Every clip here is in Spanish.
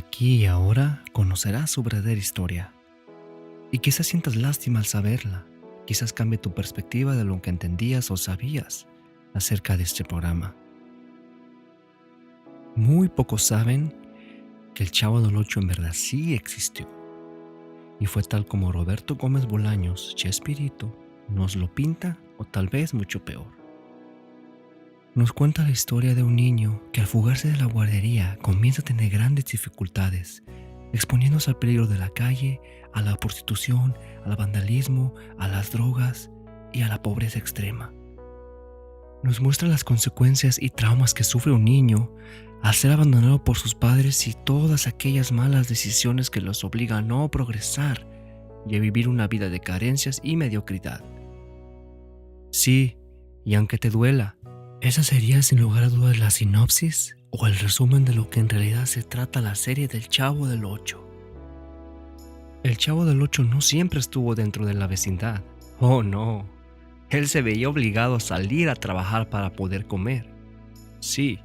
Aquí y ahora conocerás su verdadera historia y quizás sientas lástima al saberla. Quizás cambie tu perspectiva de lo que entendías o sabías acerca de este programa. Muy pocos saben que el Chavo del Ocho en verdad sí existió y fue tal como Roberto Gómez Bolaños, Chespirito, nos lo pinta o tal vez mucho peor. Nos cuenta la historia de un niño que al fugarse de la guardería comienza a tener grandes dificultades, exponiéndose al peligro de la calle, a la prostitución, al vandalismo, a las drogas y a la pobreza extrema. Nos muestra las consecuencias y traumas que sufre un niño al ser abandonado por sus padres y todas aquellas malas decisiones que los obligan a no progresar y a vivir una vida de carencias y mediocridad. Sí, y aunque te duela, esa sería sin lugar a dudas la sinopsis o el resumen de lo que en realidad se trata la serie del Chavo del Ocho. El Chavo del Ocho no siempre estuvo dentro de la vecindad. Oh no, él se veía obligado a salir a trabajar para poder comer. Sí,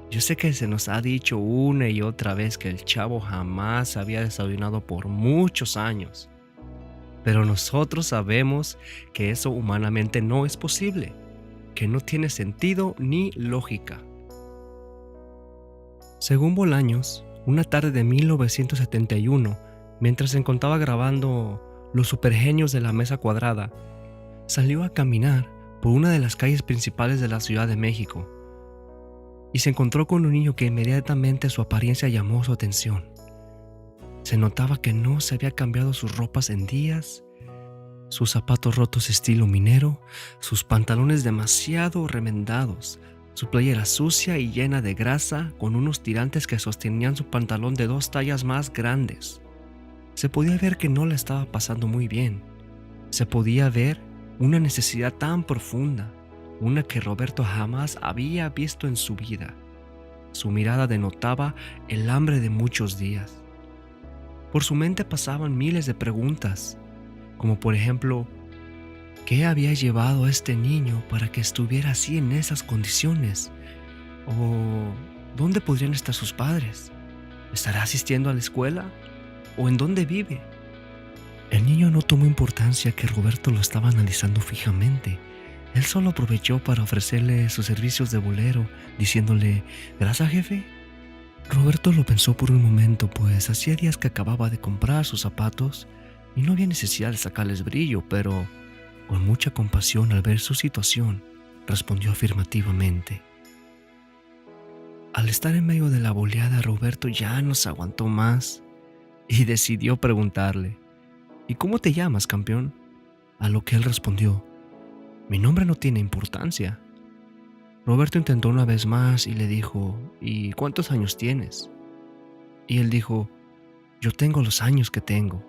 yo sé que se nos ha dicho una y otra vez que el Chavo jamás había desayunado por muchos años. Pero nosotros sabemos que eso humanamente no es posible, que no tiene sentido ni lógica. Según Bolaños, una tarde de 1971, mientras se encontraba grabando Los Supergenios de la Mesa Cuadrada, salió a caminar por una de las calles principales de la Ciudad de México y se encontró con un niño que inmediatamente su apariencia llamó su atención. Se notaba que no se había cambiado sus ropas en días, sus zapatos rotos estilo minero, sus pantalones demasiado remendados, su playera sucia y llena de grasa con unos tirantes que sostenían su pantalón de 2 tallas más grandes. Se podía ver que no la estaba pasando muy bien. Se podía ver una necesidad tan profunda, una que Roberto jamás había visto en su vida. Su mirada denotaba el hambre de muchos días. Por su mente pasaban miles de preguntas, como por ejemplo, ¿qué había llevado a este niño para que estuviera así en esas condiciones? ¿O dónde podrían estar sus padres? ¿Estará asistiendo a la escuela? ¿O en dónde vive? El niño no tomó importancia que Roberto lo estaba analizando fijamente. Él solo aprovechó para ofrecerle sus servicios de bolero, diciéndole, «Gracias, jefe». Roberto lo pensó por un momento, pues hacía días que acababa de comprar sus zapatos y no había necesidad de sacarles brillo, pero con mucha compasión al ver su situación, respondió afirmativamente. Al estar en medio de la boleada, Roberto ya no se aguantó más y decidió preguntarle, «¿Y cómo te llamas, campeón?». A lo que él respondió, «Mi nombre no tiene importancia». Roberto intentó una vez más y le dijo, «¿Y cuántos años tienes?». Y él dijo, «Yo tengo los años que tengo».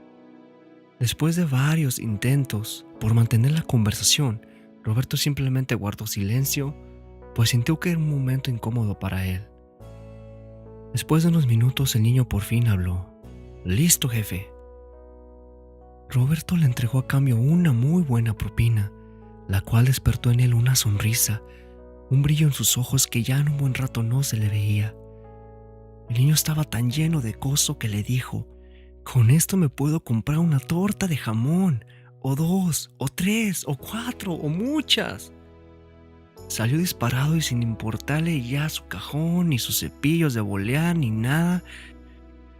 Después de varios intentos por mantener la conversación, Roberto simplemente guardó silencio, pues sintió que era un momento incómodo para él. Después de unos minutos, el niño por fin habló. «Listo, jefe». Roberto le entregó a cambio una muy buena propina, la cual despertó en él una sonrisa, un brillo en sus ojos que ya en un buen rato no se le veía. El niño estaba tan lleno de gozo que le dijo, «Con esto me puedo comprar una torta de jamón, o 2, o 3, o 4, o muchas». Salió disparado y sin importarle ya su cajón, ni sus cepillos de bolear, ni nada.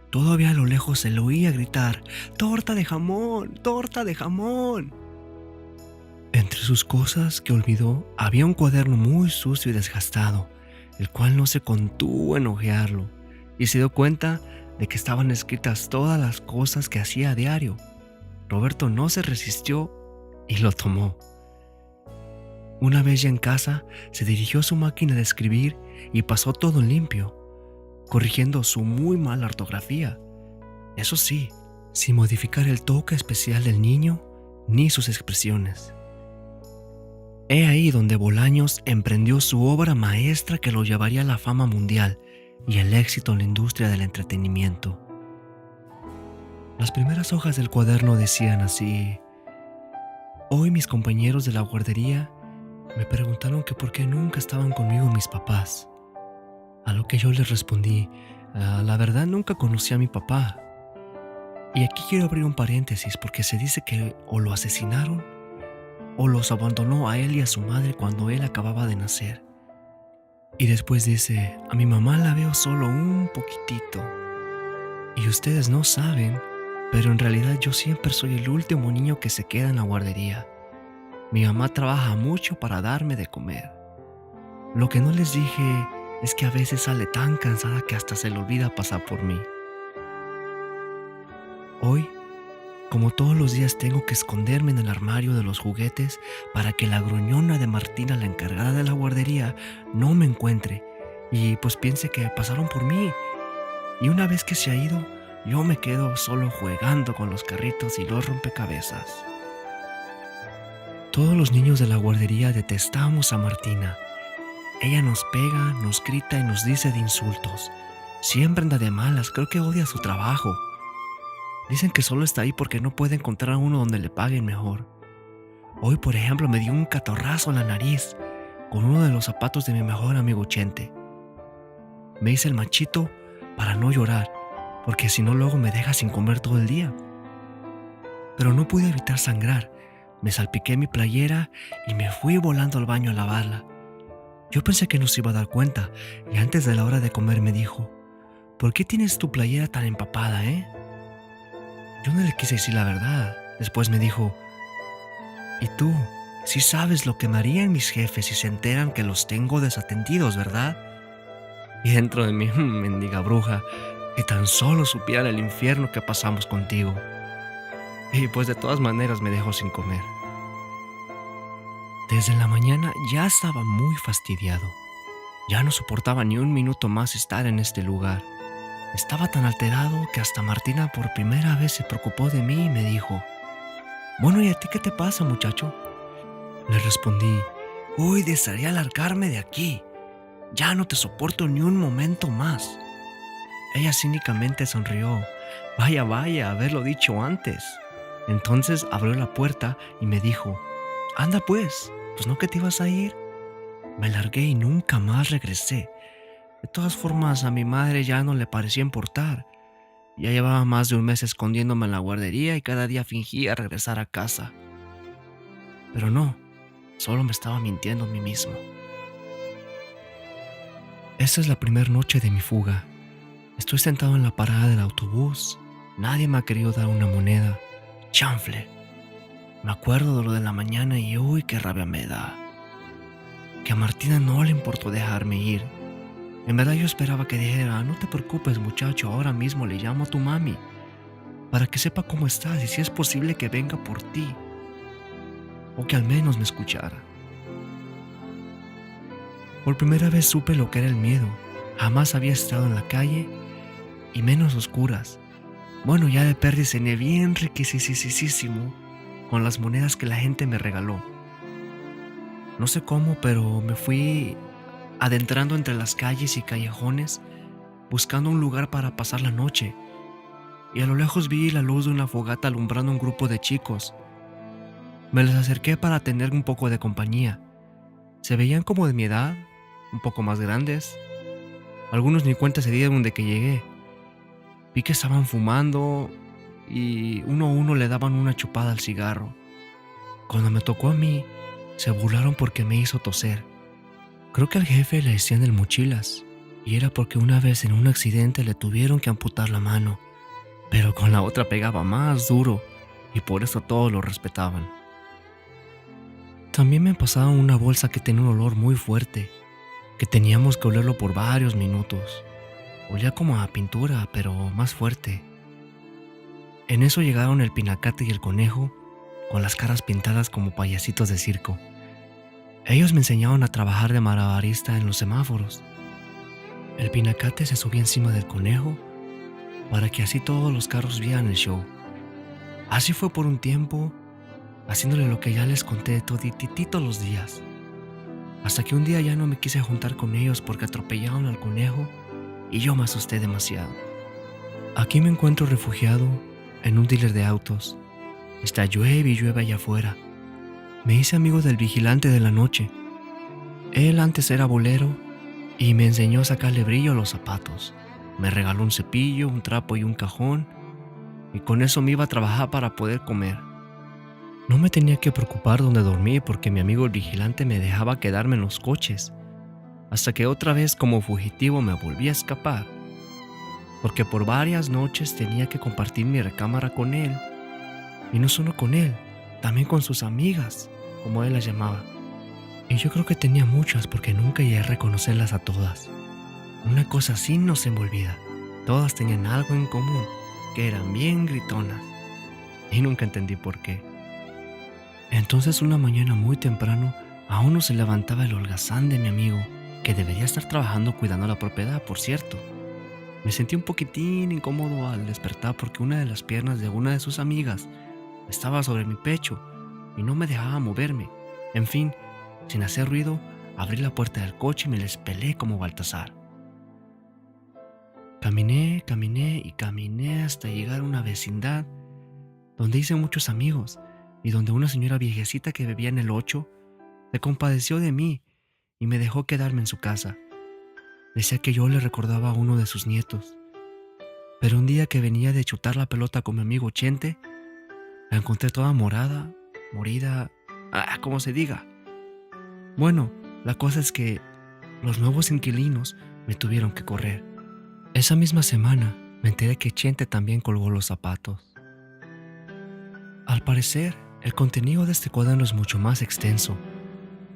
Todavía a lo lejos se le oía gritar, «¡Torta de jamón! ¡Torta de jamón!». Entre sus cosas que olvidó había un cuaderno muy sucio y desgastado, el cual no se contuvo en hojearlo, y se dio cuenta de que estaban escritas todas las cosas que hacía a diario. Roberto no se resistió y lo tomó. Una vez ya en casa, se dirigió a su máquina de escribir y pasó todo en limpio, corrigiendo su muy mala ortografía. Eso sí, sin modificar el toque especial del niño ni sus expresiones. He ahí donde Bolaños emprendió su obra maestra que lo llevaría a la fama mundial y el éxito en la industria del entretenimiento. Las primeras hojas del cuaderno decían así: «Hoy mis compañeros de la guardería me preguntaron que por qué nunca estaban conmigo mis papás. A lo que yo les respondí, La verdad nunca conocí a mi papá. Y aquí quiero abrir un paréntesis porque se dice que o lo asesinaron o los abandonó a él y a su madre cuando él acababa de nacer. Y después dice, a mi mamá la veo solo un poquitito. Y ustedes no saben, pero en realidad yo siempre soy el último niño que se queda en la guardería. Mi mamá trabaja mucho para darme de comer. Lo que no les dije es que a veces sale tan cansada que hasta se le olvida pasar por mí. Hoy, como todos los días, tengo que esconderme en el armario de los juguetes para que la gruñona de Martina, la encargada de la guardería, no me encuentre y pues piense que pasaron por mí. Y una vez que se ha ido, yo me quedo solo jugando con los carritos y los rompecabezas. Todos los niños de la guardería detestamos a Martina. Ella nos pega, nos grita y nos dice de insultos. Siempre anda de malas, creo que odia su trabajo. Dicen que solo está ahí porque no puede encontrar a uno donde le paguen mejor. Hoy, por ejemplo, me dio un catorrazo en la nariz con uno de los zapatos de mi mejor amigo Chente. Me hice el machito para no llorar, porque si no luego me deja sin comer todo el día. Pero no pude evitar sangrar. Me salpiqué mi playera y me fui volando al baño a lavarla. Yo pensé que no se iba a dar cuenta y antes de la hora de comer me dijo, ¿por qué tienes tu playera tan empapada, Yo no le quise decir la verdad. Después me dijo, ¿y tú? Sí sabes lo que me harían mis jefes si se enteran que los tengo desatendidos, ¿verdad? Y dentro de mí, mendiga bruja, que tan solo supieran el infierno que pasamos contigo. Y pues de todas maneras me dejó sin comer. Desde la mañana ya estaba muy fastidiado. Ya no soportaba ni un minuto más estar en este lugar. Estaba tan alterado que hasta Martina por primera vez se preocupó de mí y me dijo, bueno, ¿y a ti qué te pasa, muchacho? Le respondí, hoy desearía largarme de aquí. Ya no te soporto ni un momento más. Ella cínicamente sonrió. Vaya, haberlo dicho antes. Entonces abrió la puerta y me dijo, anda pues no que te ibas a ir. Me largué y nunca más regresé. De todas formas, a mi madre ya no le parecía importar. Ya llevaba más de un mes escondiéndome en la guardería y cada día fingía regresar a casa. Pero no, solo me estaba mintiendo a mí mismo. Esta es la primera noche de mi fuga. Estoy sentado en la parada del autobús. Nadie me ha querido dar una moneda. Chanfle. Me acuerdo de lo de la mañana y uy, qué rabia me da. Que a Martina no le importó dejarme ir. En verdad yo esperaba que dijera, no te preocupes muchacho, ahora mismo le llamo a tu mami para que sepa cómo estás y si es posible que venga por ti. O que al menos me escuchara. Por primera vez supe lo que era el miedo. Jamás había estado en la calle y menos oscuras. Bueno, ya de perdiz cené bien riquísimo con las monedas que la gente me regaló. No sé cómo, pero me fui adentrando entre las calles y callejones buscando un lugar para pasar la noche. Y a lo lejos vi la luz de una fogata alumbrando un grupo de chicos. Me les acerqué para tener un poco de compañía. Se veían como de mi edad, un poco más grandes. Algunos ni cuenta se dieron de que llegué. Vi que estaban fumando y uno a uno le daban una chupada al cigarro. Cuando me tocó a mí, se burlaron porque me hizo toser. Creo que al jefe le decían el mochilas, y era porque una vez en un accidente le tuvieron que amputar la mano, pero con la otra pegaba más duro, y por eso todos lo respetaban. También me pasaban una bolsa que tenía un olor muy fuerte, que teníamos que olerlo por varios minutos. Olía como a pintura, pero más fuerte. En eso llegaron el Pinacate y el Conejo, con las caras pintadas como payasitos de circo. Ellos me enseñaron a trabajar de malabarista en los semáforos. El Pinacate se subía encima del Conejo para que así todos los carros vieran el show. Así fue por un tiempo, haciéndole lo que ya les conté todititito los días. Hasta que un día ya no me quise juntar con ellos porque atropellaron al Conejo y yo me asusté demasiado. Aquí me encuentro refugiado en un dealer de autos. Está llueve y llueve allá afuera. Me hice amigo del vigilante de la noche. Él antes era bolero y me enseñó a sacarle brillo a los zapatos. Me regaló un cepillo, un trapo y un cajón, y con eso me iba a trabajar para poder comer. No me tenía que preocupar dónde dormir porque mi amigo el vigilante me dejaba quedarme en los coches, hasta que otra vez como fugitivo me volví a escapar, porque por varias noches tenía que compartir mi recámara con él, y no solo con él, también con sus amigas, como él las llamaba. Y yo creo que tenía muchas porque nunca llegué a reconocerlas a todas. Una cosa así no se me olvida, todas tenían algo en común, que eran bien gritonas, y nunca entendí por qué. Entonces una mañana muy temprano, aún no se levantaba el holgazán de mi amigo, que debería estar trabajando cuidando la propiedad, por cierto. Me sentí un poquitín incómodo al despertar porque una de las piernas de una de sus amigas estaba sobre mi pecho y no me dejaba moverme. En fin, sin hacer ruido, abrí la puerta del coche y me les pelé como Baltasar. Caminé y caminé hasta llegar a una vecindad donde hice muchos amigos y donde una señora viejecita que vivía en el 8 se compadeció de mí y me dejó quedarme en su casa. Decía que yo le recordaba a uno de sus nietos. Pero un día que venía de chutar la pelota con mi amigo Chente, la encontré toda morida, como se diga. Bueno, la cosa es que los nuevos inquilinos me tuvieron que correr. Esa misma semana me enteré que Chente también colgó los zapatos. Al parecer, el contenido de este cuaderno es mucho más extenso,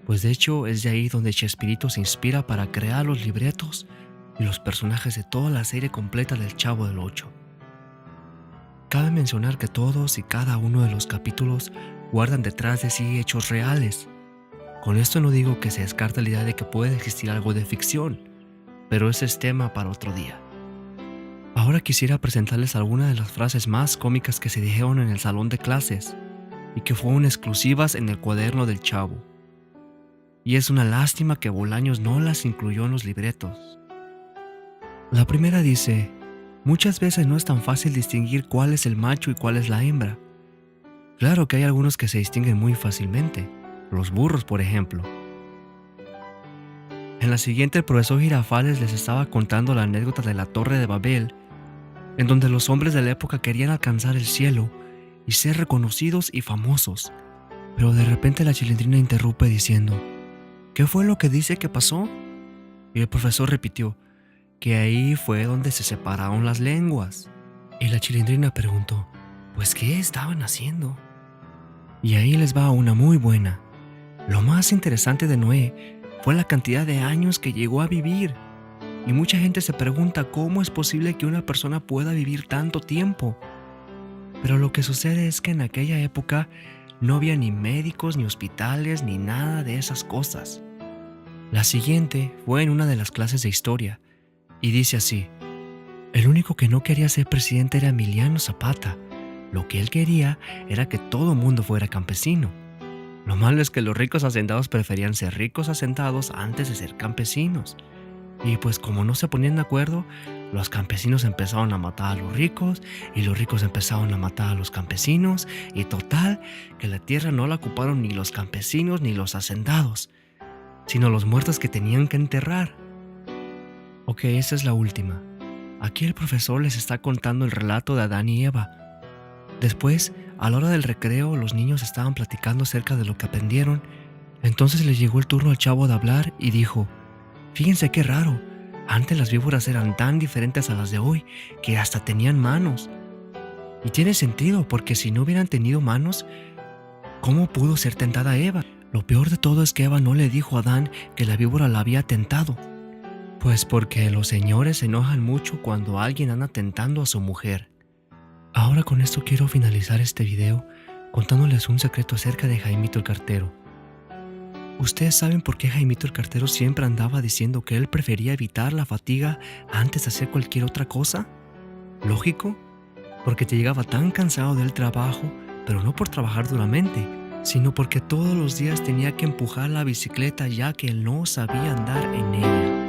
pues de hecho es de ahí donde Chespirito se inspira para crear los libretos y los personajes de toda la serie completa del Chavo del Ocho. Cabe mencionar que todos y cada uno de los capítulos guardan detrás de sí hechos reales. Con esto no digo que se descarta la idea de que puede existir algo de ficción, pero ese es tema para otro día. Ahora quisiera presentarles algunas de las frases más cómicas que se dijeron en el salón de clases y que fueron exclusivas en el cuaderno del Chavo. Y es una lástima que Bolaños no las incluyó en los libretos. La primera dice: muchas veces no es tan fácil distinguir cuál es el macho y cuál es la hembra. Claro que hay algunos que se distinguen muy fácilmente, los burros por ejemplo. En la siguiente el profesor Girafales les estaba contando la anécdota de la Torre de Babel, en donde los hombres de la época querían alcanzar el cielo y ser reconocidos y famosos, pero de repente la Chilindrina interrumpe diciendo: ¿qué fue lo que dice que pasó? Y el profesor repitió que ahí fue donde se separaron las lenguas. Y la Chilindrina preguntó: ¿pues qué estaban haciendo? Y ahí les va una muy buena. Lo más interesante de Noé fue la cantidad de años que llegó a vivir. Y mucha gente se pregunta cómo es posible que una persona pueda vivir tanto tiempo. Pero lo que sucede es que en aquella época no había ni médicos, ni hospitales, ni nada de esas cosas. La siguiente fue en una de las clases de historia, y dice así: el único que no quería ser presidente era Emiliano Zapata. Lo que él quería era que todo mundo fuera campesino. Lo malo es que los ricos hacendados preferían ser ricos asentados antes de ser campesinos. Y pues como no se ponían de acuerdo, los campesinos empezaron a matar a los ricos y los ricos empezaron a matar a los campesinos, y total que la tierra no la ocuparon ni los campesinos ni los hacendados, sino los muertos que tenían que enterrar. Ok, esa es la última. Aquí el profesor les está contando el relato de Adán y Eva. Después, a la hora del recreo, los niños estaban platicando acerca de lo que aprendieron. Entonces les llegó el turno al Chavo de hablar y dijo: fíjense qué raro, antes las víboras eran tan diferentes a las de hoy que hasta tenían manos. Y tiene sentido, porque si no hubieran tenido manos, ¿cómo pudo ser tentada Eva? Lo peor de todo es que Eva no le dijo a Adán que la víbora la había tentado. Pues porque los señores se enojan mucho cuando alguien anda tentando a su mujer. Ahora con esto quiero finalizar este video contándoles un secreto acerca de Jaimito el Cartero. ¿Ustedes saben por qué Jaimito el Cartero siempre andaba diciendo que él prefería evitar la fatiga antes de hacer cualquier otra cosa? Lógico, porque te llegaba tan cansado del trabajo, pero no por trabajar duramente, sino porque todos los días tenía que empujar la bicicleta ya que él no sabía andar en ella.